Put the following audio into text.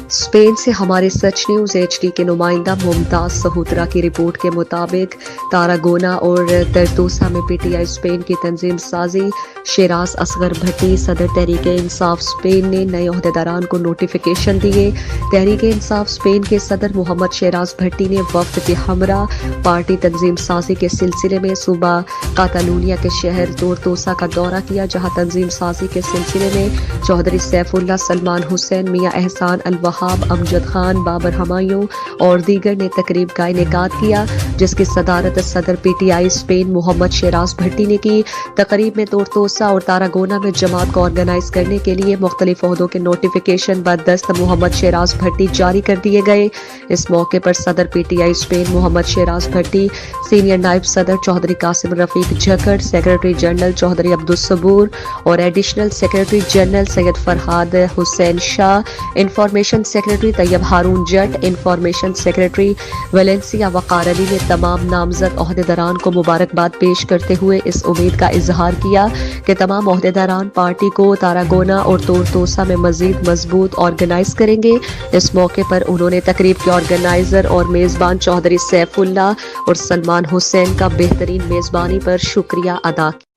Spain سے ہمارے سچ news H D کے نمائندہ ممتاز سہوترا کی رپورٹ کے مطابق تاراگونا اور ترتوسا میں پی ٹی آئی اسپین کی تنظیم سازی شیراز اصغر بھٹی صدر تحریک انصاف اسپین نے نئے عہدیداران کو نوٹیفیکیشن دیے۔ تحریک انصاف اسپین کے صدر محمد شیراز بھٹی نے وفد کے ہمراہ پارٹی تنظیم سازی کے سلسلے میں صوبہ کاتالونیہ کے شہر تورتوسا کا دورہ کیا، جہاں تنظیم سازی کے سلسلے میں چودھری سیف اللہ، سلمان حسین، میاں احسان الوہاب، امجد خان، بابر ہمایوں اور دیگر نے تقریب کا انعقاد کیا، جس کی صدارت صدر P T I Spain Muhammad Shiraz بھٹی نے کی۔ تقریب میں تورتوسا اور تاراگونا میں جماعت کو آرگنائز کرنے کے لیے مختلف عہدوں کے نوٹیفیکیشن بدست محمد شیراز بھٹی جاری کر دیے گئے۔ اس موقع پر صدر P T I Spain Muhammad Shiraz Bhatti, senior نائب صدر چودھری قاسم رفیق جھکڑ، سیکرٹری جنرل چودھری عبدالصبور اور additional secretary general Syed Farhad Hussain Shah, information secretary Tayyab Haroon Jatt, information secretary Valencia Waqar Ali نے تمام نامزد عہدیداران کو مبارکباد پیش کرتے ہوئے اس امید کا اظہار کیا کہ تمام عہدیداران پارٹی کو تاراگونا اور تورتوسا میں مزید مضبوط آرگنائز کریں گے۔ اس موقع پر انہوں نے تقریب کے آرگنائزر اور میزبان چودھری سیف اللہ اور سلمان حسین کا بہترین میزبانی پر شکریہ ادا کیا۔